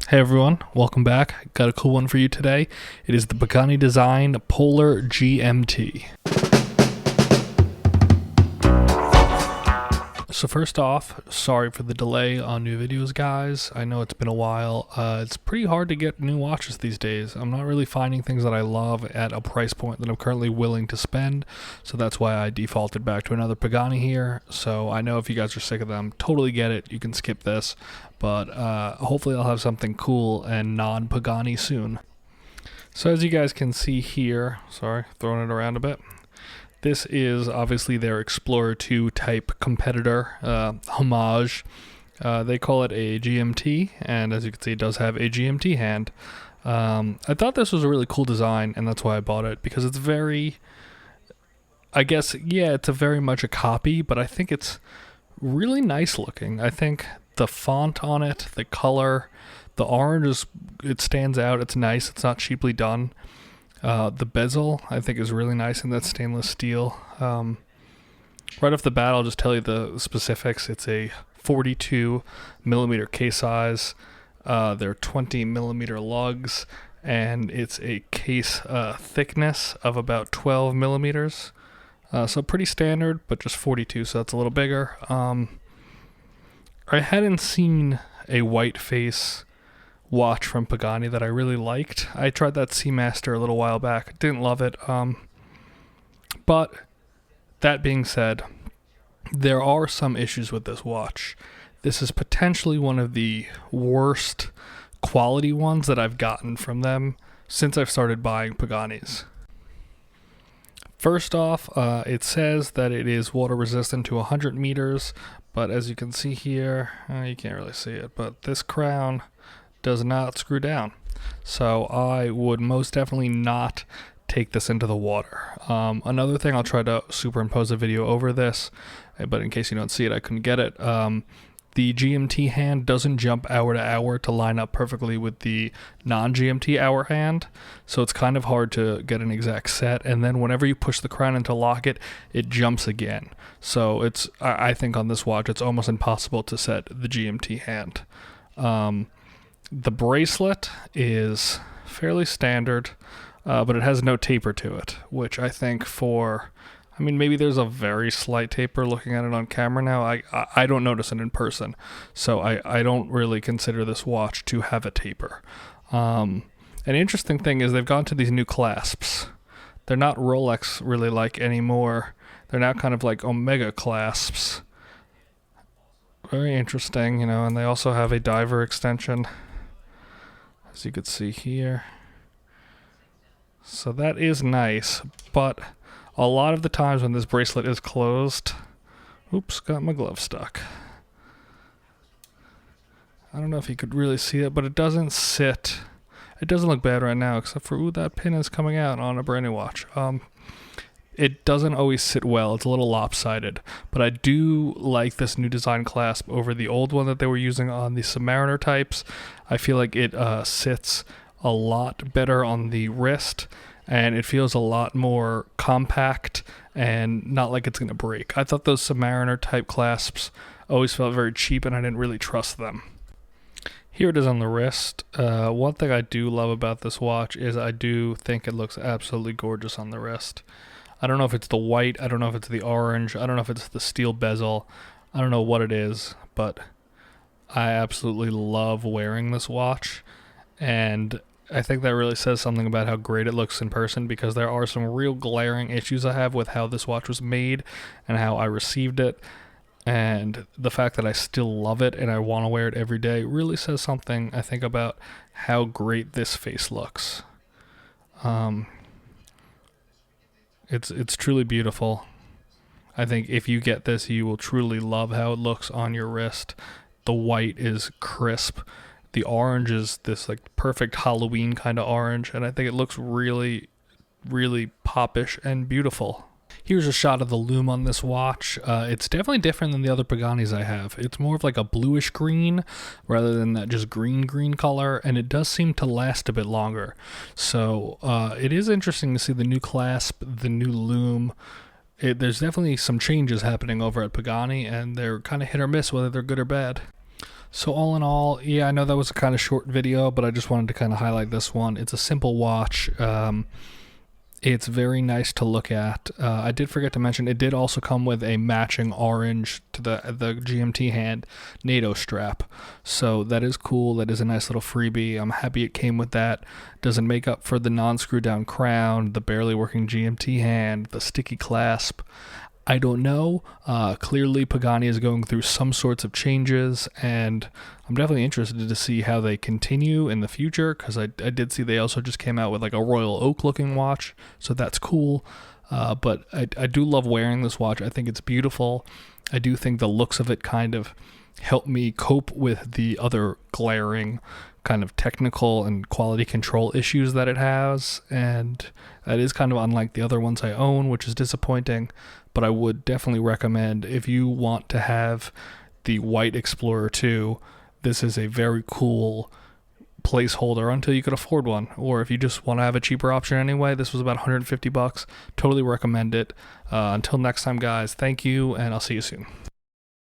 Hey everyone, welcome back. Got a cool one for you today. It is the Pagani Design Polar GMT. So first off, sorry for the delay on new videos, guys. I know it's been a while. It's pretty hard to get new watches these days. I'm not really finding things that I love at a price point that I'm currently willing to spend. So that's why I defaulted back to another Pagani here. So I know if you guys are sick of them, totally get it. You can skip this. But hopefully I'll have something cool and non-Pagani soon. So as you guys can see here, sorry, throwing it around a bit. This is obviously their Explorer 2 type competitor, homage. They call it a GMT, and as you can see, it does have a GMT hand. I thought this was a really cool design, and that's why I bought it, because it's very, I guess, yeah, it's a very much a copy, but I think it's really nice looking. I think the font on it, the color, the orange, it stands out. It's nice. It's not cheaply done. The bezel, I think, is really nice in that stainless steel. Right off the bat, I'll just tell you the specifics. It's a 42 millimeter case size. They're 20 millimeter lugs, and it's a case thickness of about 12 millimeters. So pretty standard, but just 42, so that's a little bigger. I hadn't seen a white face watch from Pagani that I really liked. I tried that Seamaster a little while back. Didn't love it. But that being said, there are some issues with this watch. This is potentially one of the worst quality ones that I've gotten from them since I've started buying Paganis. First off, it says that it is water resistant to 100 meters, but as you can see here, you can't really see it, but this crown does not screw down. So I would most definitely not take this into the water. Another thing, I'll try to superimpose a video over this, but in case you don't see it, I couldn't get it. The GMT hand doesn't jump hour to hour to line up perfectly with the non-GMT hour hand, so it's kind of hard to get an exact set, and then whenever you push the crown into lock it, it jumps again. So it's, I think on this watch, it's almost impossible to set the GMT hand. The bracelet is fairly standard, but it has no taper to it, which I think for, I mean, maybe there's a very slight taper looking at it on camera now. I don't notice it in person, so I don't really consider this watch to have a taper. An interesting thing is they've gone to these new clasps. They're not Rolex really like anymore. They're now kind of like Omega clasps. Very interesting, you know, and they also have a diver extension, as you can see here. So that is nice, but a lot of the times when this bracelet is closed, oops, got my glove stuck. I don't know if you could really see it, but it doesn't sit. It doesn't look bad right now, except for, ooh, that pin is coming out on a brand new watch. It doesn't always sit well. It's a little lopsided, but I do like this new design clasp over the old one that they were using on the Submariner types. I feel like it sits a lot better on the wrist, and it feels a lot more compact and not like it's going to break. I thought those Submariner type clasps always felt very cheap, and I didn't really trust them. Here it is on the wrist. One thing I do love about this watch is I do think it looks absolutely gorgeous on the wrist. I don't know if it's the white, I don't know if it's the orange, I don't know if it's the steel bezel, I don't know what it is, but I absolutely love wearing this watch, and I think that really says something about how great it looks in person, because there are some real glaring issues I have with how this watch was made and how I received it, and the fact that I still love it and I want to wear it every day really says something, I think, about how great this face looks. It's truly beautiful. I think if you get this, you will truly love how it looks on your wrist. The white is crisp. The orange is this like perfect Halloween kind of orange, and I think it looks really, really popish and beautiful. Here's a shot of the lume on this watch. It's definitely different than the other Paganis I have. It's more of like a bluish green rather than that just green color, and it does seem to last a bit longer. So it is interesting to see the new clasp, the new lume. There's definitely some changes happening over at Pagani, and they're kind of hit or miss whether they're good or bad. So all in all, yeah, I know that was a kind of short video, but I just wanted to kind of highlight this one. It's a simple watch. It's very nice to look at. I did forget to mention it did also come with a matching orange to the GMT hand NATO strap. So that is cool. That is a nice little freebie. I'm happy it came with that. Doesn't make up for the non-screw down crown, the barely working GMT hand, the sticky clasp. I don't know. Clearly, Pagani is going through some sorts of changes, and I'm definitely interested to see how they continue in the future, because I did see they also just came out with like a Royal Oak looking watch, so that's cool. But I do love wearing this watch. I think it's beautiful. I do think the looks of it kind of help me cope with the other glaring kind of technical and quality control issues that it has, and that is kind of unlike the other ones I own, which is disappointing. But I would definitely recommend, if you want to have the White Explorer 2, this is a very cool placeholder until you could afford one. Or if you just want to have a cheaper option anyway, this was about $150. Totally recommend it. Until next time, guys, thank you, and I'll see you soon.